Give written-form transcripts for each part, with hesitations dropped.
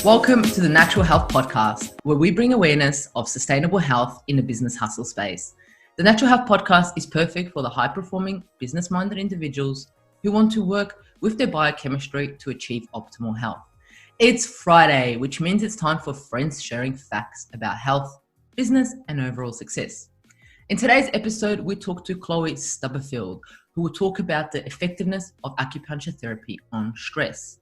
Welcome to the Natural Health Podcast, where we bring awareness of sustainable health in the business hustle space. The Natural Health Podcast is perfect for the high-performing, business-minded individuals who want to work with their biochemistry to achieve optimal health. It's Friday, which means it's time for friends sharing facts about health, business, and overall success. In today's episode, we talk to Chloe Stubberfield, who will talk about the effectiveness of acupuncture therapy on stress.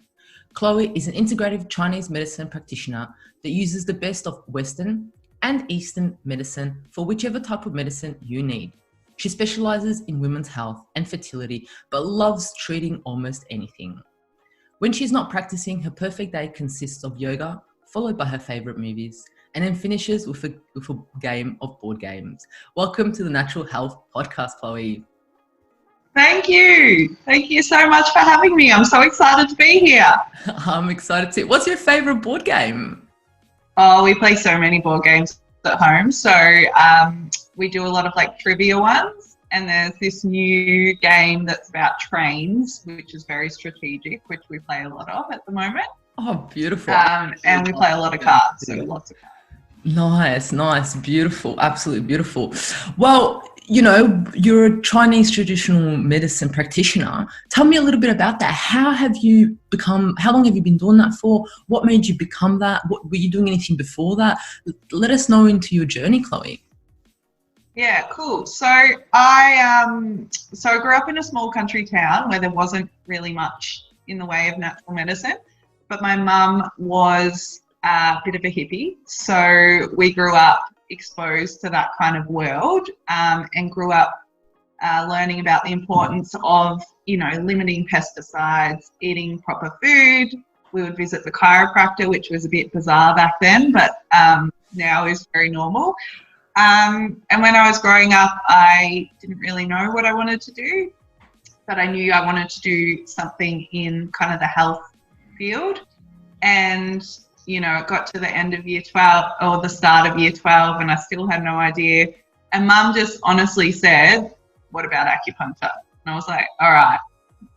Chloe is an integrative Chinese medicine practitioner that uses the best of Western and Eastern medicine for whichever type of medicine you need. She specializes in women's health and fertility, but loves treating almost anything. When she's not practicing, her perfect day consists of yoga, followed by her favorite movies, and then finishes with a game of board games. Welcome to the Natural Health Podcast, Chloe. Thank you. Thank you so much for having me. I'm so excited to be here. I'm excited too. What's your favorite board game? Oh, we play so many board games at home. So we do a lot of like trivia ones. And there's this new game that's about trains, which is very strategic, which we play a lot of at the moment. Oh, beautiful. And we play a lot of cards, so lots of cards. Nice, beautiful, absolutely beautiful. Well, you know, you're a Chinese traditional medicine practitioner. Tell me a little bit about that. How long have you been doing that for? What made you become that? Were you doing anything before that? Let us know into your journey, Chloe. Yeah, cool. So I grew up in a small country town where there wasn't really much in the way of natural medicine, but my mum was a bit of a hippie. So we grew up exposed to that kind of world and grew up learning about the importance of, limiting pesticides, eating proper food. We would visit the chiropractor, which was a bit bizarre back then, but now is very normal. And when I was growing up, I didn't really know what I wanted to do, but I knew I wanted to do something in kind of the health field. And it got to the end of year 12 or the start of year 12 and I still had no idea. And mum just honestly said, what about acupuncture? And I was like, all right,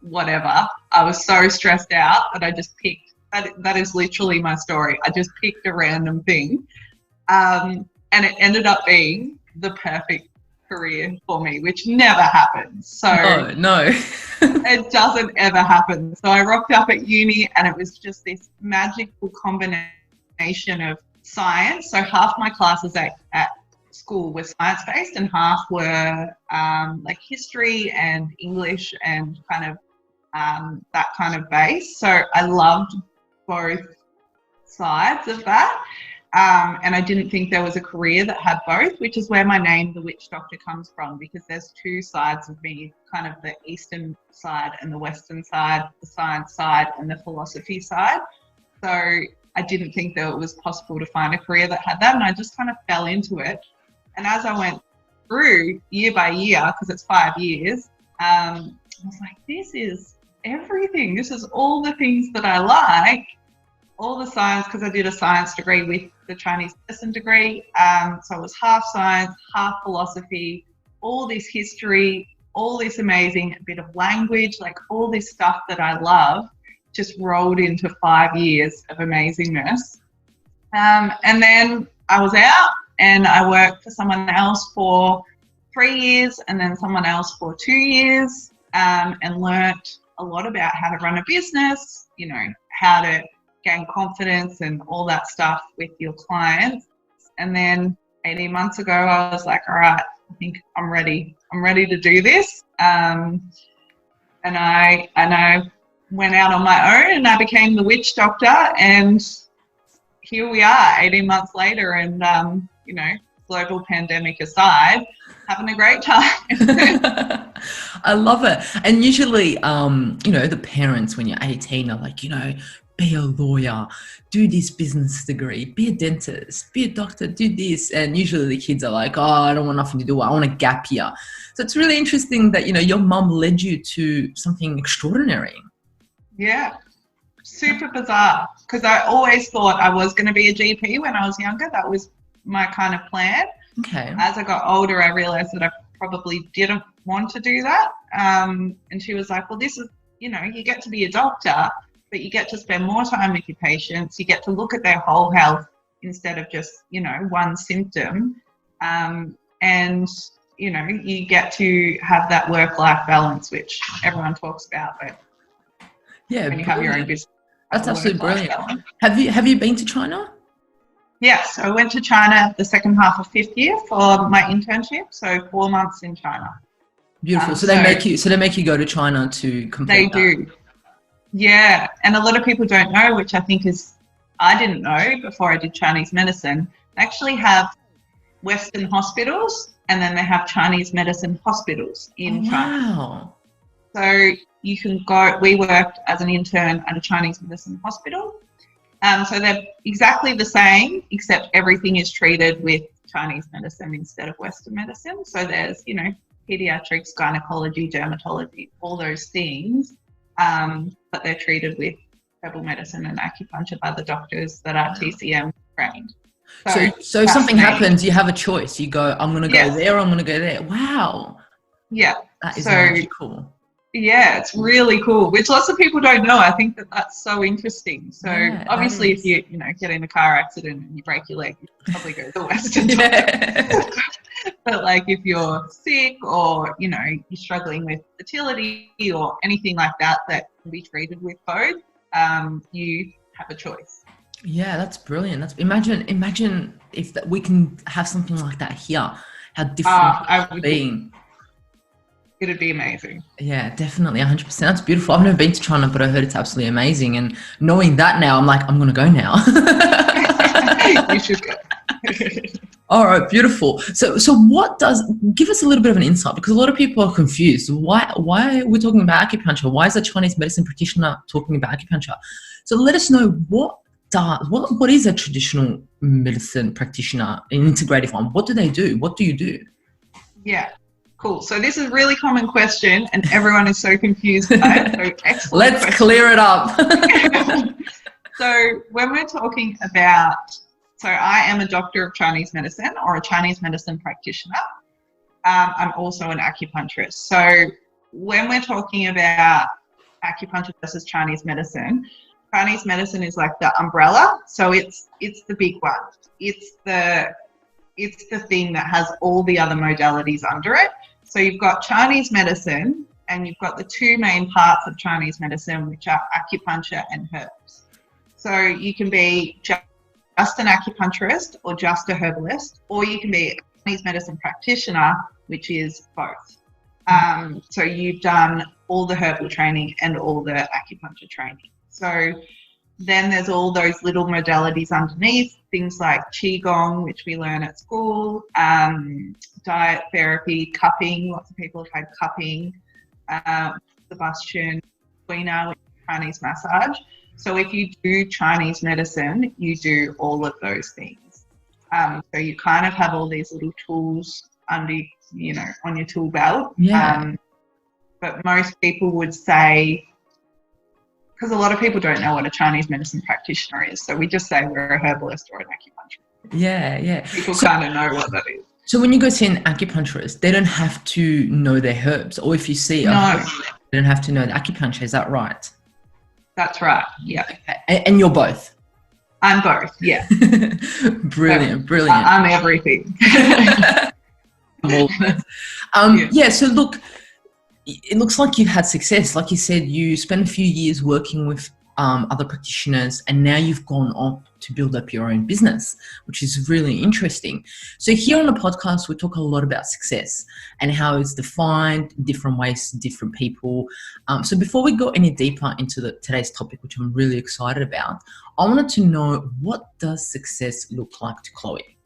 whatever. I was so stressed out that I just picked, that is literally my story. I just picked a random thing. And it ended up being the perfect career for me, which never happens. So no. It doesn't ever happen. So I rocked up at uni and it was just this magical combination of science. So half my classes at school were science-based and half were like history and English and kind of that kind of base. So I loved both sides of that. And I didn't think there was a career that had both, which is where my name, The Witch Doctor, comes from, because there's two sides of me, kind of the Eastern side and the Western side, the science side and the philosophy side. So I didn't think that it was possible to find a career that had that, and I just kind of fell into it. And as I went through year by year, because it's 5 years, I was like, this is everything. This is all the things that I like. All the science, because I did a science degree with the Chinese medicine degree. So it was half science, half philosophy, all this history, all this amazing bit of language, like all this stuff that I love just rolled into 5 years of amazingness. And then I was out and I worked for someone else for 3 years and then someone else for 2 years and learnt a lot about how to run a business, how to gain confidence and all that stuff with your clients. And then 18 months ago, I was like, all right, I think I'm ready. I'm ready to do this. And I went out on my own and I became the Witch Doctor. And here we are 18 months later and, global pandemic aside, having a great time. I love it. And usually, the parents when you're 18 are like, be a lawyer, do this business degree, be a dentist, be a doctor, do this. And usually the kids are like, oh, I don't want nothing to do. I want a gap year. So it's really interesting that, your mum led you to something extraordinary. Yeah, super bizarre. Because I always thought I was going to be a GP when I was younger. That was my kind of plan. Okay. As I got older, I realized that I probably didn't want to do that. And she was like, well, this is, you get to be a doctor, but you get to spend more time with your patients. You get to look at their whole health instead of just, you know, one symptom. And, you know, you get to have that work-life balance, which everyone talks about, but when you have your own business. That's absolutely brilliant. Have you been to China? Yes, I went to China the second half of fifth year for my internship, so 4 months in China. Beautiful. So they make you go to China to complete that. They do. Yeah, and a lot of people don't know, which I think I didn't know before I did Chinese medicine. They actually have Western hospitals, and then they have Chinese medicine hospitals in China. Wow. So you can go, we worked as an intern at a Chinese medicine hospital. So they're exactly the same, except everything is treated with Chinese medicine instead of Western medicine. So there's, you know, pediatrics, gynecology, dermatology, all those things, but they're treated with herbal medicine and acupuncture by the doctors that are TCM trained. So if something happens, you have a choice. You go, I'm going to go there, or I'm going to go there. Wow. Yeah. That is really cool. Yeah, it's really cool, which lots of people don't know. I think that's so interesting. So obviously if you get in a car accident and you break your leg, you probably go to the Western doctor. But like if you're sick or, you know, you're struggling with fertility or anything like that can be treated with both, you have a choice. Yeah, that's brilliant. Imagine if we can have something like that here, how different it would be. It'd be amazing. Yeah, definitely, 100%. That's beautiful. I've never been to China, but I heard it's absolutely amazing. And knowing that now, I'm like, I'm going to go now. You should go. All right, beautiful. So give us a little bit of an insight, because a lot of people are confused. Why are we talking about acupuncture? Why is a Chinese medicine practitioner talking about acupuncture? So let us know what is a traditional medicine practitioner, an integrative one? What do they do? What do you do? Yeah. Cool. So this is a really common question and everyone is so confused by it. So excellent Let's question. clear it up. So when we're talking about, I am a doctor of Chinese medicine or a Chinese medicine practitioner. I'm also an acupuncturist. So when we're talking about acupuncture versus Chinese medicine is like the umbrella. So it's the big one. It's the thing that has all the other modalities under it. So you've got Chinese medicine and you've got the two main parts of Chinese medicine, which are acupuncture and herbs. So you can be just an acupuncturist or just a herbalist, or you can be a Chinese medicine practitioner, which is both. So you've done all the herbal training and all the acupuncture training. So then there's all those little modalities underneath, things like Qigong, which we learn at school, diet therapy, cupping. Lots of people have had cupping, Sebastian, Quina, which is Chinese massage. So if you do Chinese medicine, you do all of those things. So you kind of have all these little tools on your tool belt. Yeah. But most people would say, because a lot of people don't know what a Chinese medicine practitioner is. So we just say we're a herbalist or an acupuncturist. Yeah. People kind of know what that is. So when you go see an acupuncturist, they don't have to know their herbs. Or if you see a herb, they don't have to know the acupuncture. Is that right? That's right, yeah. Okay. And you're both? I'm both, yeah. Brilliant. I'm everything. Yeah, so look, it looks like you've had success. Like you said, you spent a few years working with other practitioners, and now you've gone on to build up your own business, which is really interesting. So here on the podcast, we talk a lot about success and how it's defined in different ways to different people. So before we go any deeper into today's topic, which I'm really excited about, I wanted to know, what does success look like to Chloe?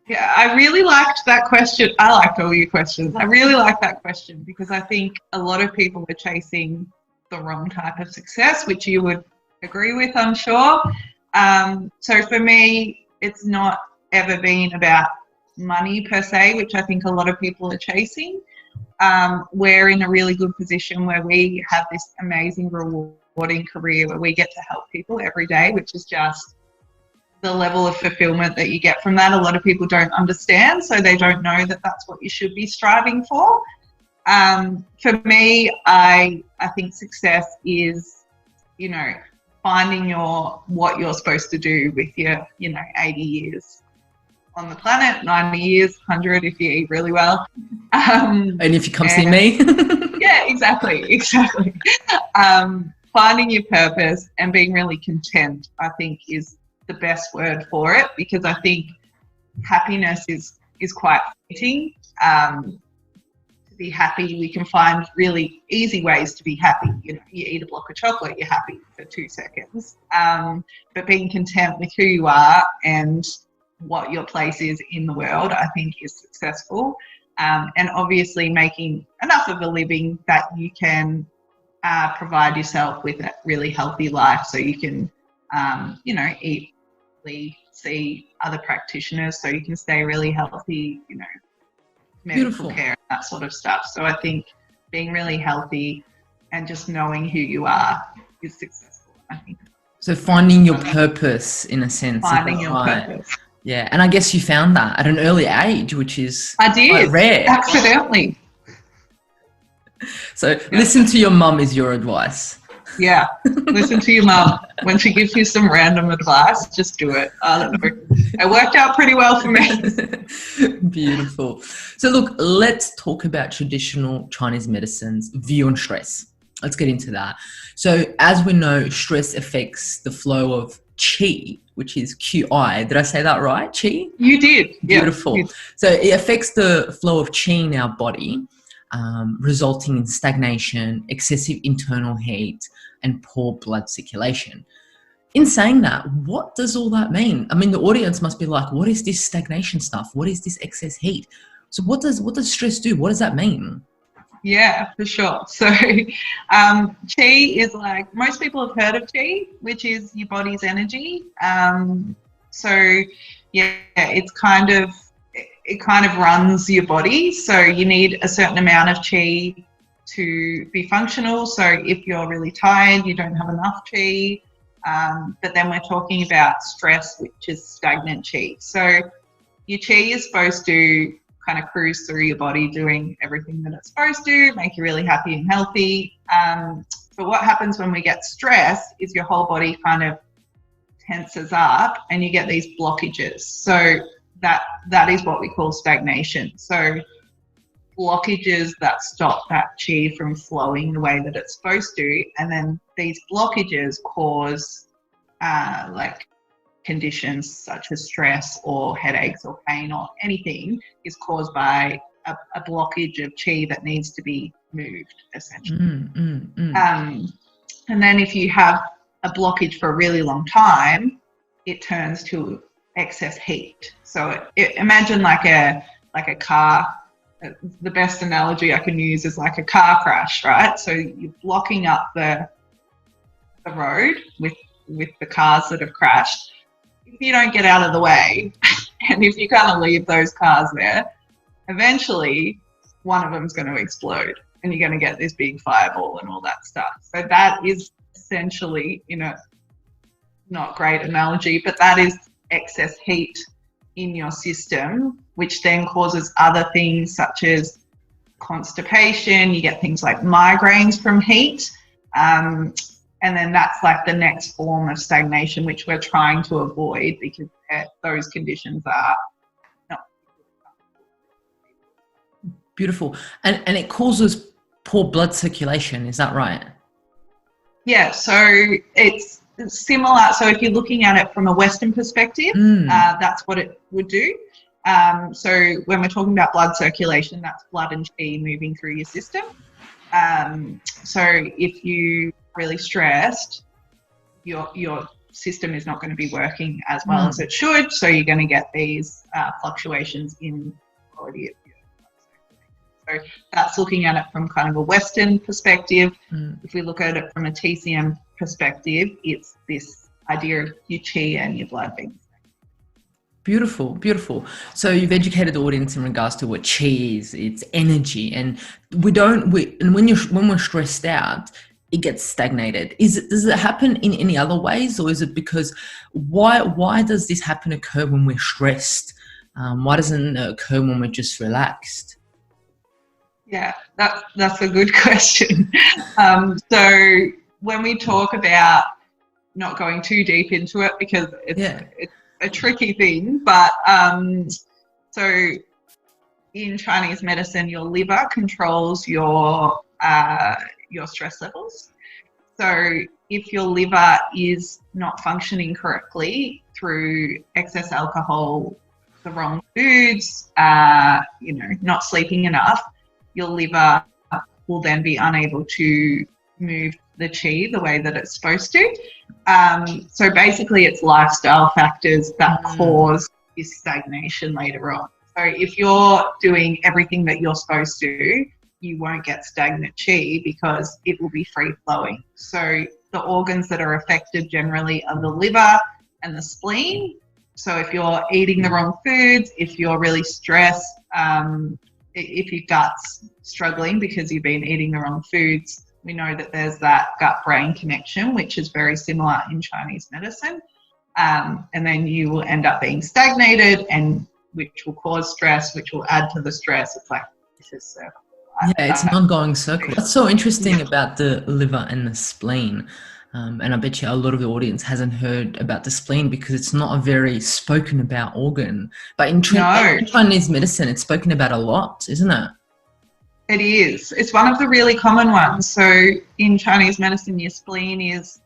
Yeah, I really liked that question. I liked all your questions. I really like that question because I think a lot of people are chasing the wrong type of success, which you would agree with, I'm sure. So for me, it's not ever been about money per se, which I think a lot of people are chasing. We're in a really good position where we have this amazing, rewarding career where we get to help people every day, which is just the level of fulfillment that you get from that. A lot of people don't understand, so they don't know that that's what you should be striving for. For me, I think success is finding what you're supposed to do with your 80 years on the planet, 90 years, 100 if you eat really well. And if you come see me. Yeah, exactly. Finding your purpose and being really content, I think, is the best word for it, because I think happiness is quite fleeting. To be happy, we can find really easy ways to be happy. You eat a block of chocolate, you're happy for 2 seconds. But being content with who you are and what your place is in the world, I think, is successful. And obviously making enough of a living that you can provide yourself with a really healthy life, so you can, eat, see other practitioners, so you can stay really healthy, medical Beautiful. care and that sort of stuff. So I think being really healthy and just knowing who you are is successful, I think. So finding your purpose, in a sense. Finding your purpose. Yeah, and I guess you found that at an early age, which is I did, quite rare. accidentally. So listen to your mum is your advice. Yeah, listen to your mum. When she gives you some random advice, just do it. I don't know. It worked out pretty well for me. Beautiful. So look, let's talk about traditional Chinese medicine's view on stress. Let's get into that. So as we know, stress affects the flow of qi, which is QI. Did I say that right? Qi? You did. Beautiful. Yeah. So it affects the flow of qi in our body, resulting in stagnation, excessive internal heat, and poor blood circulation. In saying that, what does all that mean? I mean, the audience must be like, what is this stagnation stuff? What is this excess heat? So what does stress do? What does that mean? Yeah, for sure. So qi is like, most people have heard of qi, which is your body's energy. It kind of runs your body. So you need a certain amount of qi to be functional. So if you're really tired, you don't have enough qi. But then we're talking about stress, which is stagnant qi. So your qi is supposed to kind of cruise through your body, doing everything that it's supposed to, make you really happy and healthy. But what happens when we get stressed is your whole body kind of tenses up and you get these blockages. So that is what we call stagnation. So blockages that stop that qi from flowing the way that it's supposed to, and then these blockages cause like conditions such as stress or headaches or pain or anything is caused by a blockage of qi that needs to be moved, essentially. And then if you have a blockage for a really long time, it turns to excess heat. So imagine like a car. The best analogy I can use is like a car crash, right? So you're blocking up the road with the cars that have crashed. If you don't get out of the way, and if you kind of leave those cars there, eventually one of them's going to explode and you're going to get this big fireball and all that stuff. So that is essentially, not great analogy, but that is excess heat in your system, which then causes other things such as constipation. You get things like migraines from heat. And then that's like the next form of stagnation, which we're trying to avoid because those conditions are not. Beautiful. And it causes poor blood circulation. Is that right? Yeah. So it's similar. So if you're looking at it from a Western perspective, that's what it would do. So when we're talking about blood circulation, that's blood and qi moving through your system. So if you really stressed, your system is not going to be working as well as it should, so you're going to get these fluctuations in quality of your blood circulation. So that's looking at it from kind of a Western perspective. If we look at it from a TCM perspective, it's this idea of your qi and your blood being. Beautiful, beautiful. So you've educated the audience in regards to what qi is. It's energy, and when we're stressed out, it gets stagnated. Does it happen in any other ways, or is it because why does this occur when we're stressed? Why doesn't it occur when we're just relaxed? Yeah, that's a good question. So when we talk about not going too deep into it because it's a tricky thing, but so in Chinese medicine, your liver controls your stress levels. So if your liver is not functioning correctly through excess alcohol, the wrong foods, not sleeping enough, your liver will then be unable to move the qi the way that it's supposed to. So basically it's lifestyle factors that cause this stagnation later on. So if you're doing everything that you're supposed to, you won't get stagnant qi because it will be free flowing. So the organs that are affected generally are the liver and the spleen. So if you're eating the wrong foods, if you're really stressed, if your gut's struggling because you've been eating the wrong foods, we know that there's that gut-brain connection, which is very similar in Chinese medicine. And then you will end up being stagnated, and which will cause stress, which will add to the stress. It's like this is circle. Yeah, it's an ongoing circle. What's so interesting about the liver and the spleen, and I bet you a lot of the audience hasn't heard about the spleen because it's not a very spoken about organ. But in Chinese medicine, it's spoken about a lot, isn't it? It is. It's one of the really common ones. So in Chinese medicine, your spleen is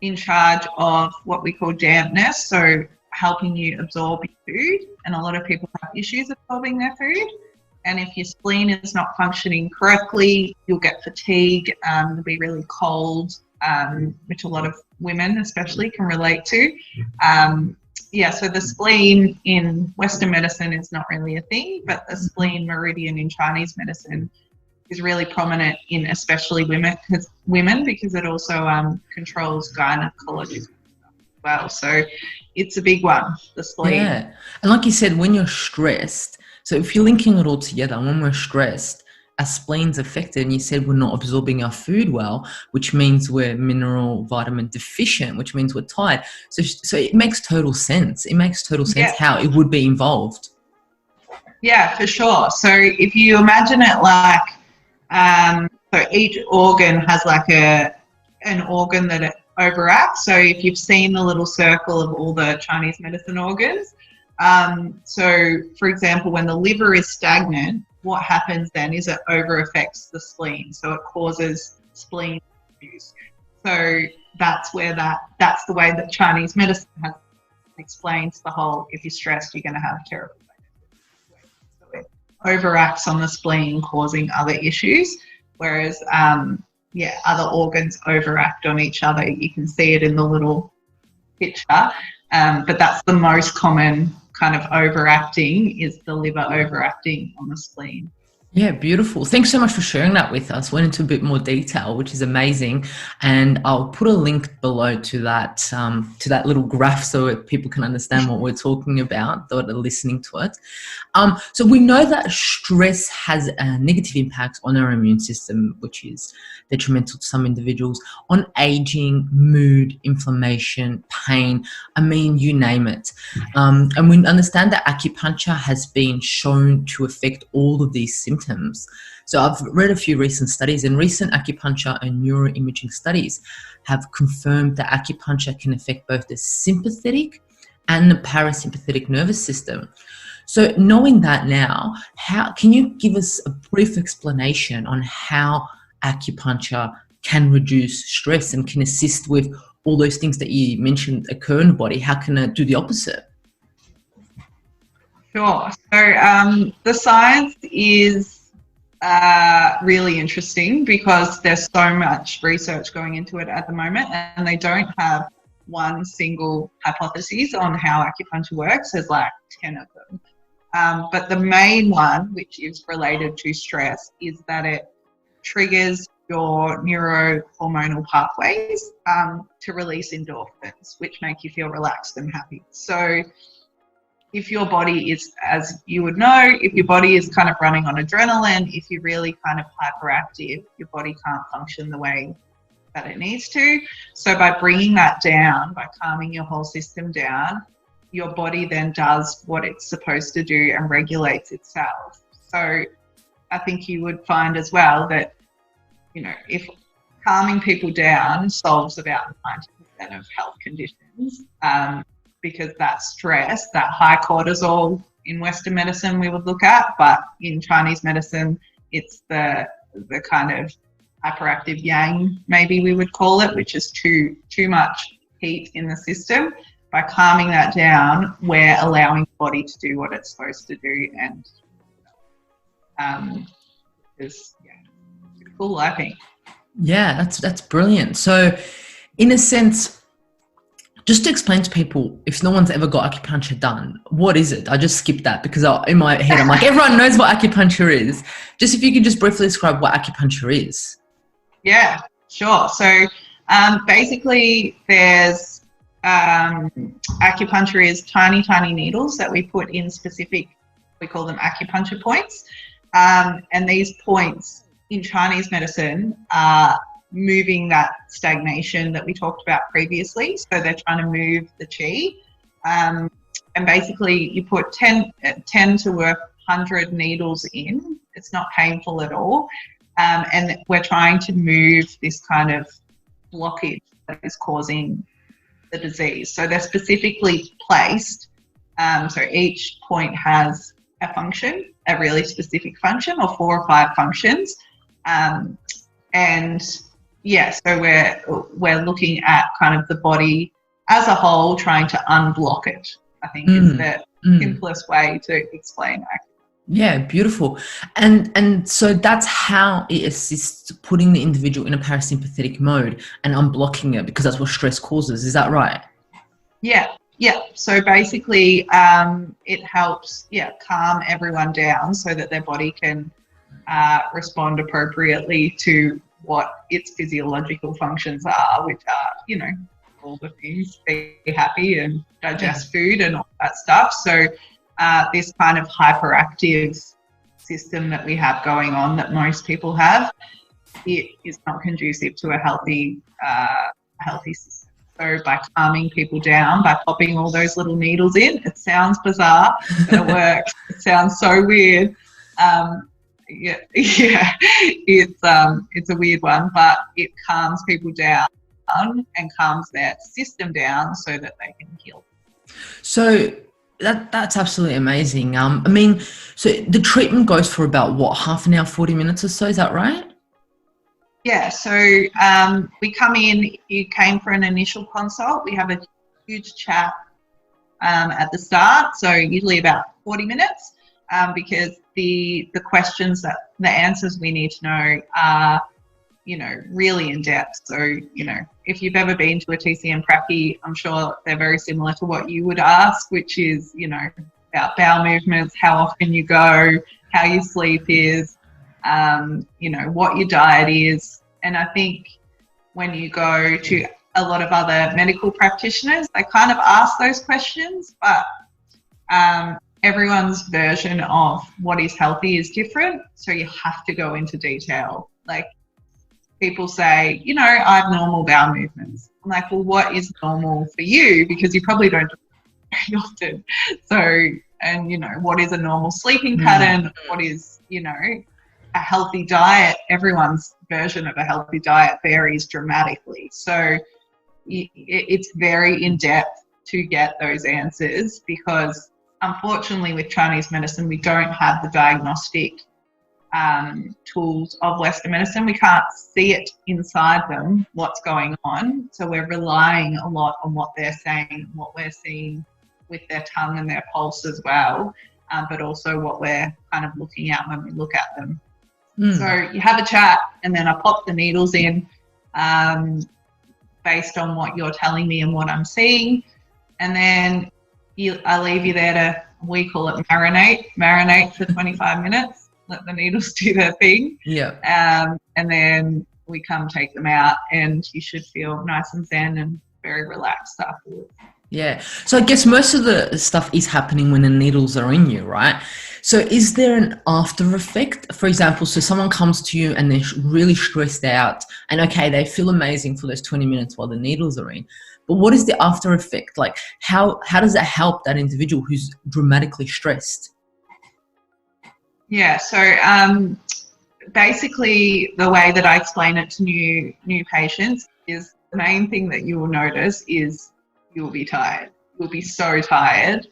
in charge of what we call dampness, so helping you absorb your food. And a lot of people have issues absorbing their food. And if your spleen is not functioning correctly, you'll get fatigue, you'll be really cold, which a lot of women especially can relate to. So the spleen in Western medicine is not really a thing, but the spleen meridian in Chinese medicine is really prominent in especially women because it also controls gynecology as well. So it's a big one, the spleen. Yeah. And like you said, when you're stressed, so if you're linking it all together, when we're stressed, our spleen's affected, and you said we're not absorbing our food well, which means we're mineral vitamin deficient, which means we're tired. So it makes total sense. It makes total sense how it would be involved. Yeah, for sure. So if you imagine it like, so each organ has like an organ that it overacts. So if you've seen the little circle of all the Chinese medicine organs, so for example, when the liver is stagnant, what happens then is it over affects the spleen. So it causes spleen issues. So that's the way that Chinese medicine has explains the whole, if you're stressed, you're going to have terrible so it overacts on the spleen, causing other issues. Whereas, other organs overact on each other. You can see it in the little picture. But that's the most common kind of overacting, is the liver overacting on the spleen. Yeah, beautiful. Thanks so much for sharing that with us. Went into a bit more detail, which is amazing. And I'll put a link below to that little graph so that people can understand what we're talking about, that are listening to it. So we know that stress has a negative impact on our immune system, which is detrimental to some individuals, on aging, mood, inflammation, pain. I mean, you name it. And we understand that acupuncture has been shown to affect all of these symptoms. So I've read a few recent studies, and recent acupuncture and neuroimaging studies have confirmed that acupuncture can affect both the sympathetic and the parasympathetic nervous system. So knowing that now, how can you give us a brief explanation on how acupuncture can reduce stress and can assist with all those things that you mentioned occur in the body? How can it do the opposite? Sure. So the science is really interesting because there's so much research going into it at the moment, and they don't have one single hypothesis on how acupuncture works. There's like 10 of them. But the main one, which is related to stress, is that it triggers your neurohormonal pathways to release endorphins, which make you feel relaxed and happy. So if your body is, as you would know, if your body is kind of running on adrenaline, if you're really kind of hyperactive, your body can't function the way that it needs to. So by bringing that down, by calming your whole system down, your body then does what it's supposed to do and regulates itself. So I think you would find as well that, if calming people down solves about 90% of health conditions, because that stress, that high cortisol in Western medicine we would look at, but in Chinese medicine, it's the kind of hyperactive yang, maybe we would call it, which is too much heat in the system. By calming that down, we're allowing the body to do what it's supposed to do, and it's cool, I think. Yeah, that's brilliant. So, in a sense, just to explain to people, if no one's ever got acupuncture done, what is it? I just skipped that because in my head I'm like, everyone knows what acupuncture is. Just if you could just briefly describe what acupuncture is. Yeah, sure. So basically there's acupuncture is tiny needles that we put in specific, we call them acupuncture points. And these points in Chinese medicine are moving that stagnation that we talked about previously. So they're trying to move the qi. And basically you put 10 to 100 needles in. It's not painful at all. And we're trying to move this kind of blockage that is causing the disease. So they're specifically placed. So each point has a function, a really specific function, or 4 or 5 functions. And yeah, so we're looking at kind of the body as a whole, trying to unblock it, I think is the simplest way to explain that. Yeah, beautiful. And so that's how it assists putting the individual in a parasympathetic mode and unblocking it, because that's what stress causes. Is that right? Yeah. So basically it helps, calm everyone down so that their body can respond appropriately to what its physiological functions are, which are, all the things, be happy and digest food and all that stuff. So this kind of hyperactive system that we have going on, that most people have, it is not conducive to a healthy system. So by calming people down, by popping all those little needles in, it sounds bizarre, but it works. It sounds so weird. It's a weird one, but it calms people down and calms their system down so that they can heal. So that's absolutely amazing. So the treatment goes for about what, half an hour, 40 minutes or so, is that right? Yeah, so we come in, you came for an initial consult, we have a huge chat at the start, so usually about 40 minutes, because the questions, that the answers we need to know are, really in depth. So, if you've ever been to a TCM pracky, I'm sure they're very similar to what you would ask, which is, about bowel movements, how often you go, how your sleep is, what your diet is. And I think when you go to a lot of other medical practitioners, they kind of ask those questions, but everyone's version of what is healthy is different. So you have to go into detail. Like, people say, I have normal bowel movements. I'm like, well, what is normal for you? Because you probably don't do it very often. So, and, what is a normal sleeping pattern? What is, a healthy diet? Everyone's version of a healthy diet varies dramatically. So it's very in-depth to get those answers, because unfortunately with Chinese medicine, we don't have the diagnostic tools of Western medicine. We can't see it inside them, what's going on. So we're relying a lot on what they're saying, what we're seeing with their tongue and their pulse as well, but also what we're kind of looking at when we look at them. So you have a chat, and then I pop the needles in based on what you're telling me and what I'm seeing. And then I leave you there to, we call it marinate for 25 minutes. Let the needles do their thing. Yeah. And then we come take them out, and you should feel nice and zen and very relaxed afterwards. Yeah. So I guess most of the stuff is happening when the needles are in you, right? So is there an after effect? For example, so someone comes to you and they're really stressed out, and okay, they feel amazing for those 20 minutes while the needles are in. But what is the after effect? Like, how does that help that individual who's dramatically stressed? Yeah, so basically the way that I explain it to new patients is the main thing that you will notice is you'll be tired. You'll be so tired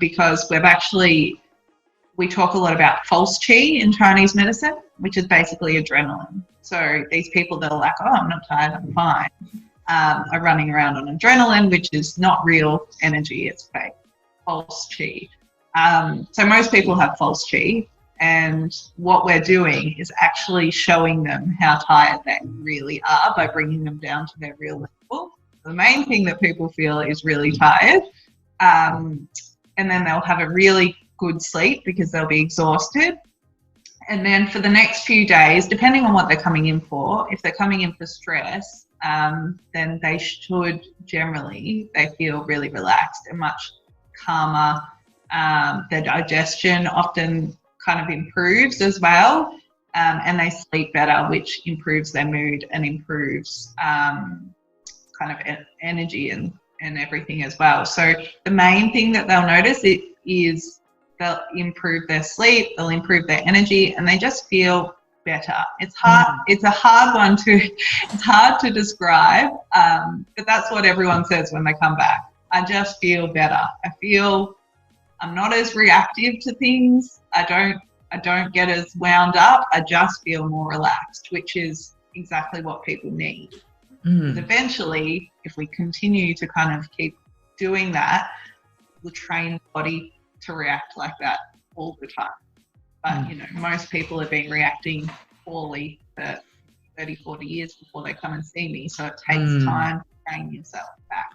because we talk a lot about false qi in Chinese medicine, which is basically adrenaline. So these people that are like, oh, I'm not tired, I'm fine, are running around on adrenaline, which is not real energy, it's fake, false qi. So most people have false qi, and what we're doing is actually showing them how tired they really are by bringing them down to their real level. The main thing that people feel is really tired, and then they'll have a really good sleep because they'll be exhausted. And then for the next few days, depending on what they're coming in for, if they're coming in for stress, then they feel really relaxed and much calmer. Their digestion often kind of improves as well, and they sleep better, which improves their mood and improves kind of energy and everything as well. So the main thing that they'll notice is they'll improve their sleep, they'll improve their energy, and they just feel better. It's hard. It's a hard one it's hard to describe, but that's what everyone says when they come back. I just feel better. I feel I'm not as reactive to things. I don't get as wound up. I just feel more relaxed, which is exactly what people need. Because eventually, if we continue to kind of keep doing that, we'll train the body to react like that all the time. But, most people have been reacting poorly for 30, 40 years before they come and see me. So it takes time to train yourself back.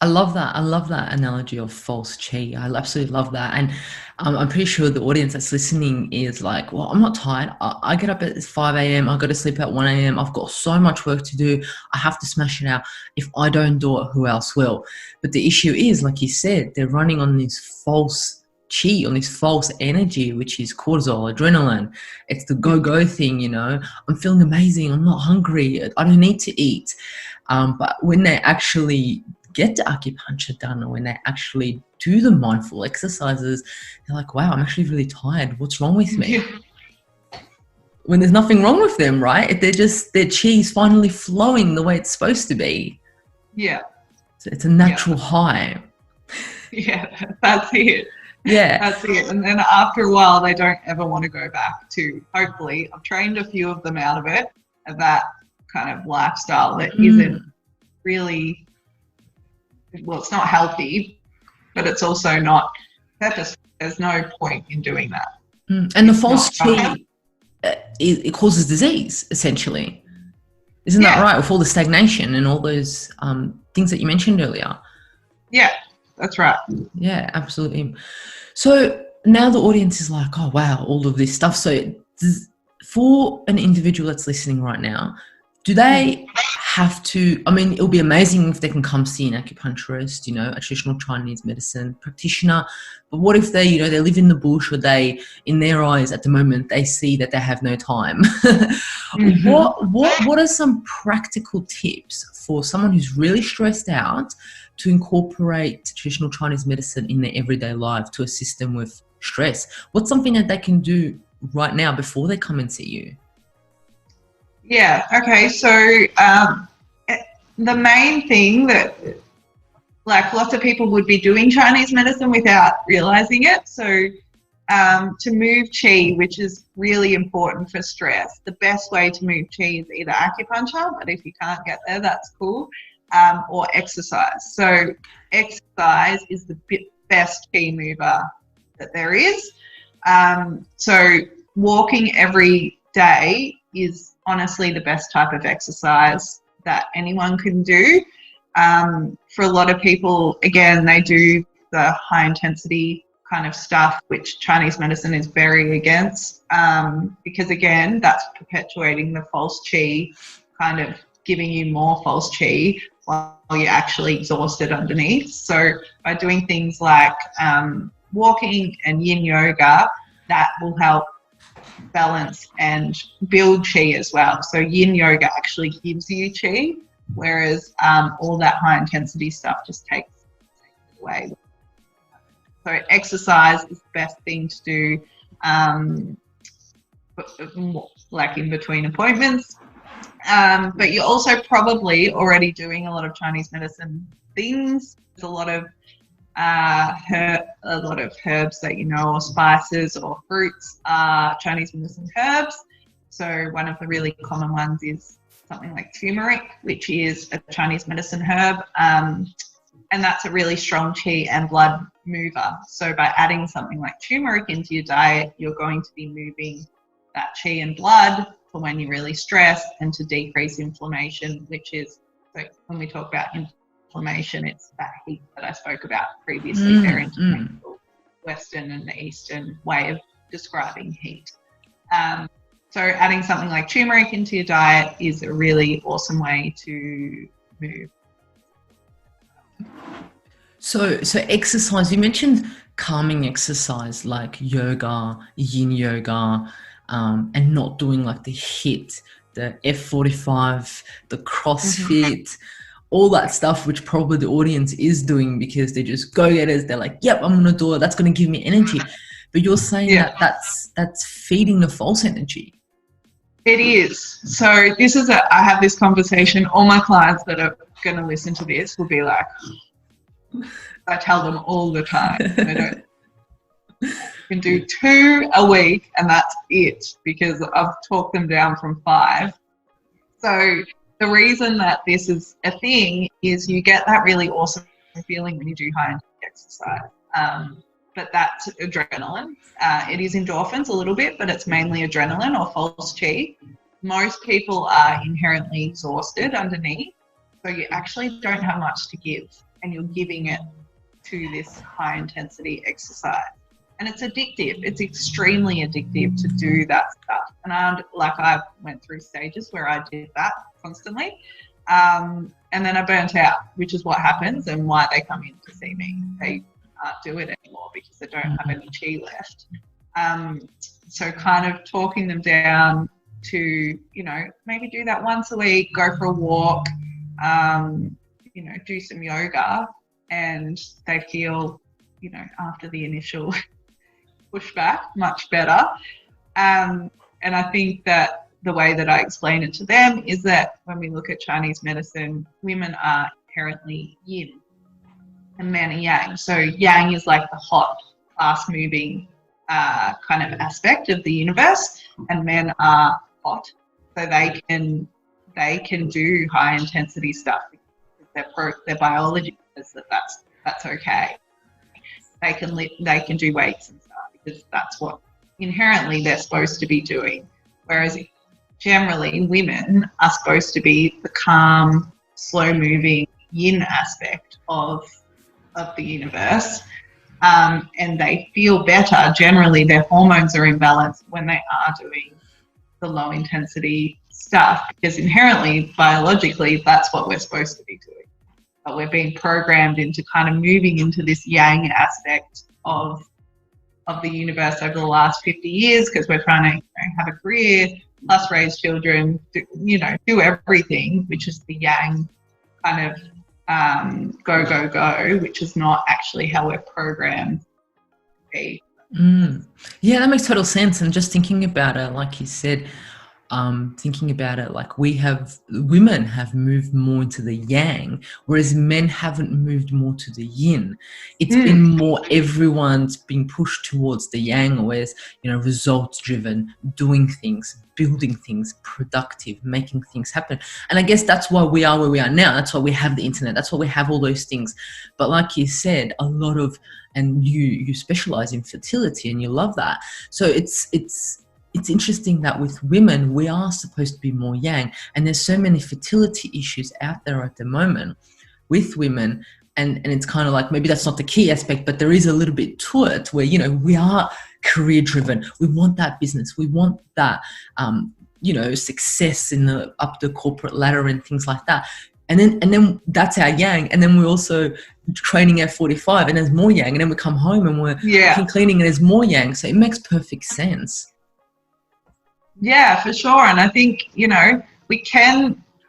I love that. I love that analogy of false qi. I absolutely love that. And I'm pretty sure the audience that's listening is like, well, I'm not tired. I get up at 5 a.m. I go to sleep at 1 a.m. I've got so much work to do. I have to smash it out. If I don't do it, who else will? But the issue is, like you said, they're running on this false qi, on this false energy, which is cortisol, adrenaline. It's the go-go thing, I'm feeling amazing. I'm not hungry. I don't need to eat. But when they actually get the acupuncture done, or when they actually do the mindful exercises, they're like, wow, I'm actually really tired. What's wrong with me? When there's nothing wrong with them, right? Their chi is finally flowing the way it's supposed to be. Yeah. So it's a natural high. Yeah, that's it. Yeah. That's it. And then after a while, they don't ever want to go back to, hopefully, I've trained a few of them out of it, of that kind of lifestyle that isn't really, well, it's not healthy, but it's also not purposeful. There's no point in doing that. And the false qi, it causes disease, essentially. Isn't that right? With all the stagnation and all those things that you mentioned earlier. Yeah, that's right. Yeah, absolutely. So now the audience is like, oh, wow, all of this stuff. So for an individual that's listening right now, do they have to, it'll be amazing if they can come see an acupuncturist, a traditional Chinese medicine practitioner. But what if they, they live in the bush, or they, in their eyes at the moment, they see that they have no time? What are some practical tips for someone who's really stressed out to incorporate traditional Chinese medicine in their everyday life to assist them with stress? What's something that they can do right now before they come and see you? Yeah, okay, so the main thing that, like, lots of people would be doing Chinese medicine without realizing it. So to move qi, which is really important for stress, the best way to move qi is either acupuncture, but if you can't get there, that's cool, or exercise. So exercise is the best qi mover that there is. So walking every day is honestly the best type of exercise that anyone can do. For a lot of people, again, they do the high intensity kind of stuff, which Chinese medicine is very against, because again, that's perpetuating the false qi, kind of giving you more false qi while you're actually exhausted underneath. So by doing things like walking and Yin Yoga, that will help balance and build qi as well. So Yin Yoga actually gives you qi, whereas all that high intensity stuff just takes it away. So exercise is the best thing to do. like in between appointments. But you're also probably already doing a lot of Chinese medicine things. There's a lot of herbs that you know, or spices or fruits are Chinese medicine herbs. So one of the really common ones is something like turmeric, which is a Chinese medicine herb. And that's a really strong qi and blood mover. So by adding something like turmeric into your diet, you're going to be moving that qi and blood for when you're really stressed and to decrease inflammation, which is, so when we talk about inflammation, it's that heat that I spoke about previously. Very interchangeable Western and the Eastern way of describing heat. So adding something like turmeric into your diet is a really awesome way to move. So exercise, you mentioned calming exercise like yoga, yin yoga, and not doing like the HIIT, the F45, the CrossFit, all that stuff, which probably the audience is doing because they're just go-getters. They're like, yep, I'm going to do it. That's going to give me energy. But you're saying that's feeding the false energy. It is. So this is I have this conversation. All my clients that are going to listen to this will be like, I tell them all the time, they don't. You can do 2 a week and that's it, because I've talked them down from 5. So the reason that this is a thing is you get that really awesome feeling when you do high intensity exercise. But that's adrenaline. It is endorphins a little bit, but it's mainly adrenaline or false qi. Most people are inherently exhausted underneath, so you actually don't have much to give, and you're giving it to this high intensity exercise. And it's addictive. It's extremely addictive to do that stuff. And I went through stages where I did that constantly. And then I burnt out, which is what happens and why they come in to see me. They can't do it anymore because they don't have any qi left. So kind of talking them down to, you know, maybe do that once a week, go for a walk, you know, do some yoga, and they feel, you know, after the initial pushback, much better. And I think that the way that I explain it to them is that when we look at Chinese medicine, women are inherently yin and men are yang. So yang is like the hot, fast-moving kind of aspect of the universe, and men are hot. So they can do high-intensity stuff because their biology says that that's okay. They can do weights and stuff because that's what inherently they're supposed to be doing. Whereas generally women are supposed to be the calm, slow-moving yin aspect of the universe, and they feel better. Generally, their hormones are in balance when they are doing the low-intensity stuff, because inherently, biologically, that's what we're supposed to be doing. But we're being programmed into kind of moving into this yang aspect of the universe over the last 50 years because we're trying to, you know, have a career, plus raise children, do everything, which is the yang kind of go, go, go, which is not actually how we're programmed to be. Yeah, that makes total sense. And just thinking about it, like you said, thinking about it, like women have moved more into the yang, whereas men haven't moved more to the yin. It's been more, everyone's been pushed towards the yang, whereas, you know, results driven, doing things, building things, productive, making things happen. And I guess that's why we are where we are now. That's why we have the internet. That's why we have all those things. But like you said, a lot of, and you specialize in fertility and you love that. So it's interesting that with women, we are supposed to be more yang, and there's so many fertility issues out there at the moment with women. And it's kind of like, maybe that's not the key aspect, but there is a little bit to it where, you know, we are career driven. We want that business. We want that, you know, success up the corporate ladder and things like that. And then that's our yang. And then we're also training at 45 and there's more yang. And then we come home and we're cleaning and there's more yang. So it makes perfect sense. Yeah, for sure. And I think, you know,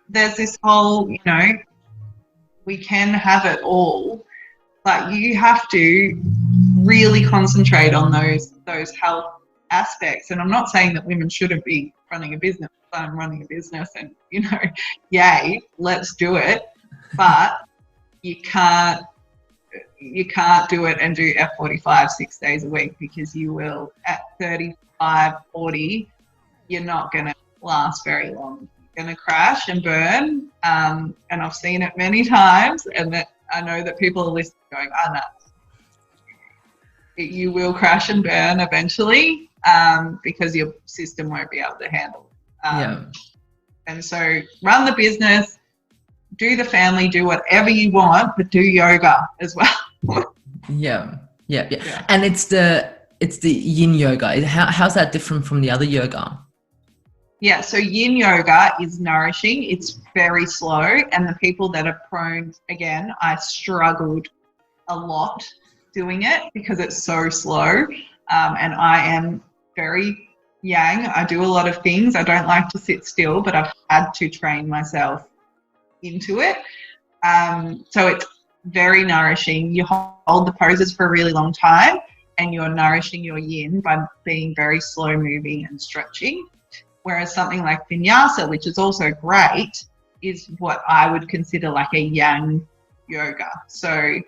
there's this whole, you know, we can have it all, but you have to really concentrate on those health aspects. And I'm not saying that women shouldn't be running a business. I'm running a business and, yay, let's do it. But you can't do it and do F45 6 days a week, because you will, at 35, 40, you're not going to last very long. You're going to crash and burn. And I've seen it many times, and that I know that people are listening going, oh, no. You will crash and burn eventually, because your system won't be able to handle it. And so run the business, do the family, do whatever you want, but do yoga as well. Yeah. And it's the Yin Yoga. How's that different from the other yoga? Yeah, so Yin Yoga is nourishing. It's very slow, and the people that are prone, again, I struggled a lot doing it because it's so slow, and I am very yang. I do a lot of things. I don't like to sit still, but I've had to train myself into it. So it's very nourishing. You hold the poses for a really long time, and you're nourishing your yin by being very slow moving and stretching. Whereas something like vinyasa, which is also great, is what I would consider like a yang yoga. So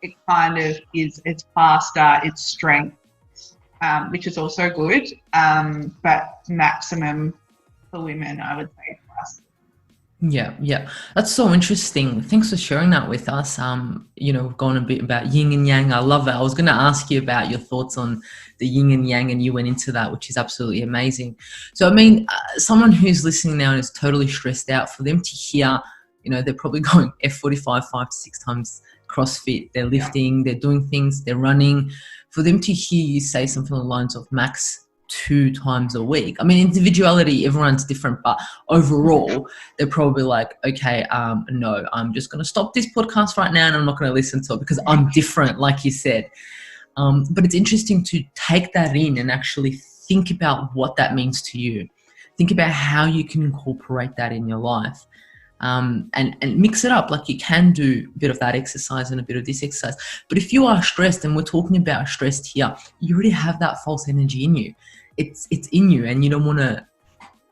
it kind of is, it's faster, it's strength, which is also good, but maximum for women, I would say. Yeah. That's so interesting. Thanks for sharing that with us. Going a bit about yin and yang. I love it. I was going to ask you about your thoughts on the yin and yang, and you went into that, which is absolutely amazing. So, I mean, someone who's listening now and is totally stressed out, for them to hear, they're probably going F45 5 to 6 times CrossFit, they're lifting, they're doing things, they're running. For them to hear you say something along the lines of max 2 times a week. I mean, individuality, everyone's different, but overall, they're probably like, okay, no, I'm just going to stop this podcast right now and I'm not going to listen to it because I'm different, like you said. But it's interesting to take that in and actually think about what that means to you. Think about how you can incorporate that in your life. And mix it up. Like, you can do a bit of that exercise and a bit of this exercise. But if you are stressed, and we're talking about stressed here, you already have that false energy in you. It's in you, and you don't want to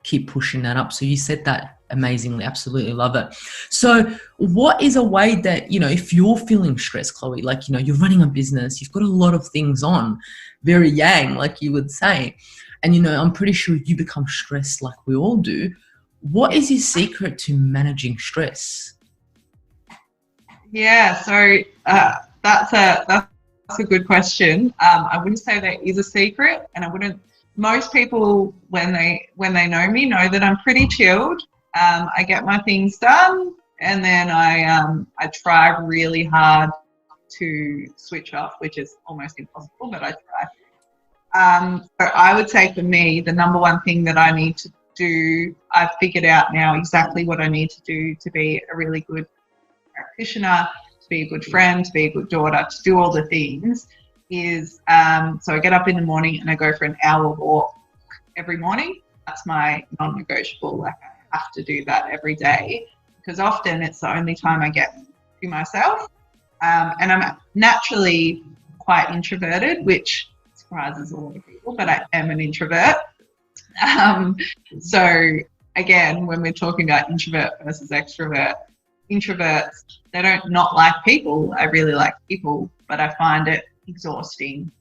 keep pushing that up. So you said that amazingly. Absolutely love it. So what is a way that, if you're feeling stressed, Chloe, like, you're running a business, you've got a lot of things on, very yang, like you would say. And, I'm pretty sure you become stressed like we all do. What is your secret to managing stress? Yeah, so that's a good question. I wouldn't say there is a secret, and I wouldn't. Most people, when they know me, know that I'm pretty chilled. I get my things done, and then I try really hard to switch off, which is almost impossible, but I try. So I would say for me, the number one thing that I need to do, I've figured out now exactly what I need to do to be a really good practitioner, to be a good friend, to be a good daughter, to do all the things, is so I get up in the morning and I go for an hour walk every morning. That's my non-negotiable. Like, I have to do that every day, because often it's the only time I get to myself. And I'm naturally quite introverted, which surprises a lot of people, but I am an introvert. So again, when we're talking about introvert versus extrovert, introverts, they don't not like people. I really like people, but I find it exhausting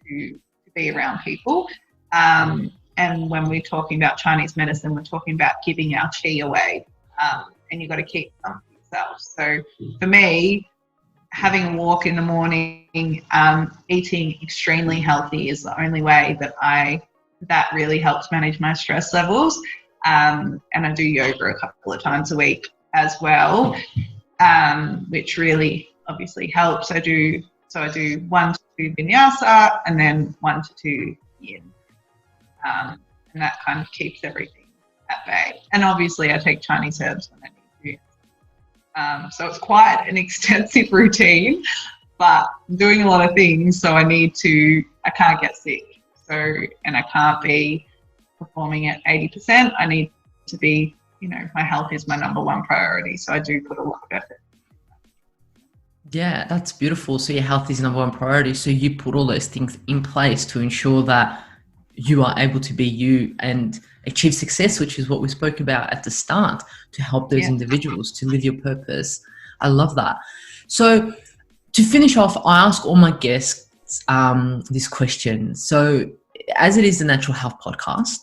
to be around people. And when we're talking about Chinese medicine, we're talking about giving our qi away, and you've got to keep some for yourself. So for me, having a walk in the morning, eating extremely healthy is the only way that really helps manage my stress levels. And I do yoga a couple of times a week as well, which really obviously helps. I do 1 to 2 vinyasa and then 1 to 2 yin. And that kind of keeps everything at bay. And obviously I take Chinese herbs when I need to. So it's quite an extensive routine, but I'm doing a lot of things, so I can't get sick. So, and I can't be performing at 80%. I need to be, my health is my number one priority. So I do put a lot of effort. Yeah, that's beautiful. So your health is number one priority. So you put all those things in place to ensure that you are able to be you and achieve success, which is what we spoke about at the start, to help those individuals to live your purpose. I love that. So to finish off, I ask all my guests this question. So as it is the Natural Health Podcast,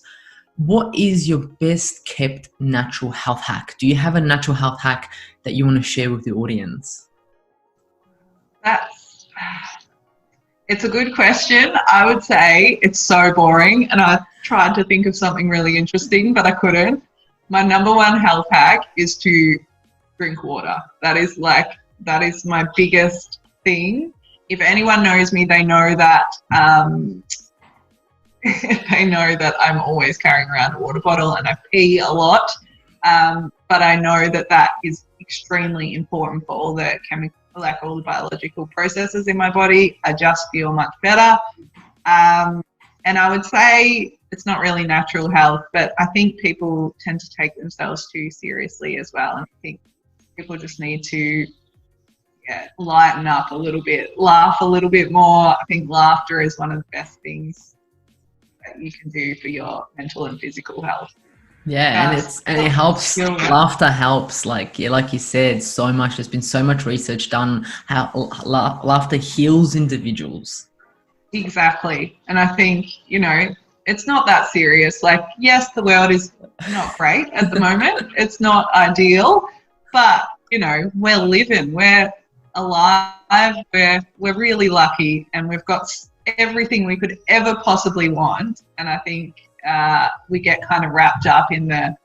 what is your best kept natural health hack? Do you have a natural health hack that you want to share with the audience? It's a good question. I would say it's so boring, and I tried to think of something really interesting, but I couldn't. My number one health hack is to drink water. That is my biggest thing. If anyone knows me, they know that they know that I'm always carrying around a water bottle and I pee a lot. But I know that is extremely important for all the all the biological processes in my body. I just feel much better. And I would say it's not really natural health, but I think people tend to take themselves too seriously as well. And I think people just need to lighten up a little bit, laugh a little bit more. I think laughter is one of the best things that you can do for your mental and physical health. Yeah, and it helps. Laughter helps, like you said, so much. There's been so much research done how laughter heals individuals. Exactly. And I think, it's not that serious. Like, yes, the world is not great at the moment. It's not ideal, but we're living, we're alive, we're really lucky, and we've got everything we could ever possibly want. And I think we get kind of wrapped up in the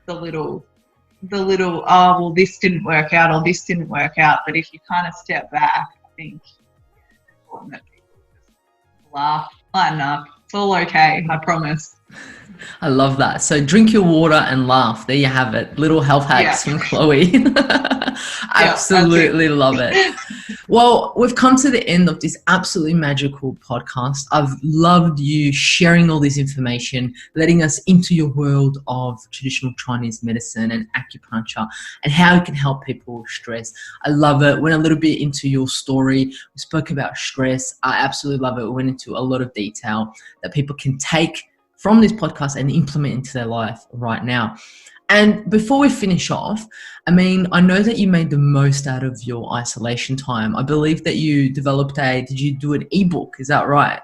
little, oh, well, this didn't work out, or this didn't work out. But if you kind of step back, I think it's important that people just laugh, lighten up. It's all okay, I promise. I love that. So drink your water and laugh. There you have it. Little health hacks from Chloe. Absolutely love it. Well, we've come to the end of this absolutely magical podcast. I've loved you sharing all this information, letting us into your world of traditional Chinese medicine and acupuncture and how it can help people with stress. I love it. Went a little bit into your story. We spoke about stress. I absolutely love it. We went into a lot of detail that people can take from this podcast and implement into their life right now. And before we finish off, I know that you made the most out of your isolation time. I believe that you developed did you do an ebook? Is that right?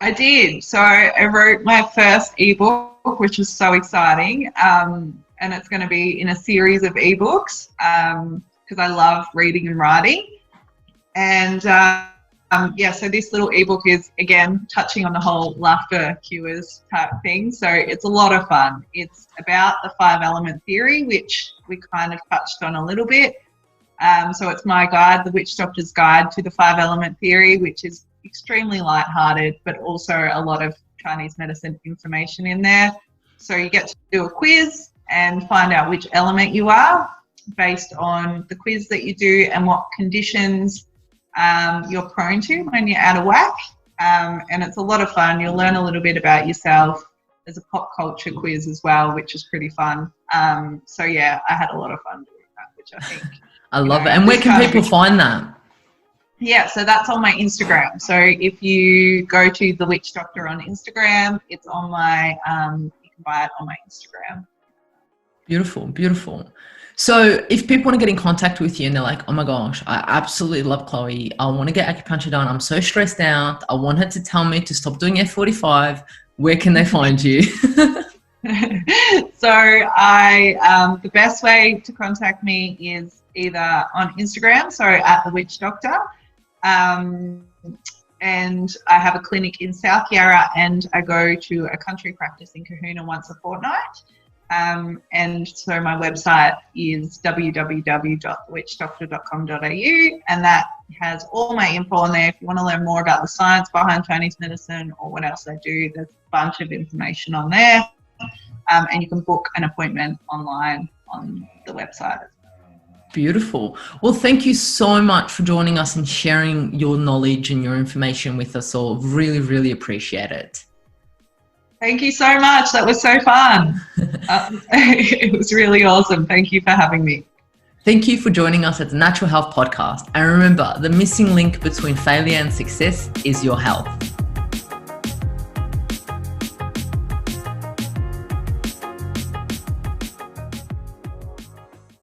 I did. So I wrote my first ebook, which is so exciting. And it's going to be in a series of ebooks because I love reading and writing. And so this little ebook is, again, touching on the whole laughter cures type thing. So it's a lot of fun. It's about the 5-element theory, which we kind of touched on a little bit. So it's my guide, the Witch Doctor's Guide to the 5-element theory, which is extremely lighthearted, but also a lot of Chinese medicine information in there. So you get to do a quiz and find out which element you are based on the quiz that you do and what conditions you're prone to when you're out of whack, and it's a lot of fun. You'll learn a little bit about yourself. There's a pop culture quiz as well, which is pretty fun. I had a lot of fun doing that, which I think I love it. And where can people find that? Yeah, so that's on my Instagram. So if you go to The Witch Doctor on Instagram, it's on my you can buy it on my Instagram. Beautiful. So if people want to get in contact with you and they're like, oh my gosh, I absolutely love Chloe. I want to get acupuncture done. I'm so stressed out. I want her to tell me to stop doing F45. Where can they find you? So the best way to contact me is either on Instagram, so at The Witch Doctor. And I have a clinic in South Yarra, and I go to a country practice in Kahuna once a fortnight. And so my website is www.thewitchdoctor.com.au, and that has all my info on there. If you want to learn more about the science behind Chinese medicine or what else I do, there's a bunch of information on there. And you can book an appointment online on the website. Beautiful. Well, thank you so much for joining us and sharing your knowledge and your information with us all. Really, really appreciate it. Thank you so much. That was so fun. It was really awesome. Thank you for having me. Thank you for joining us at the Natural Health Podcast. And remember, the missing link between failure and success is your health.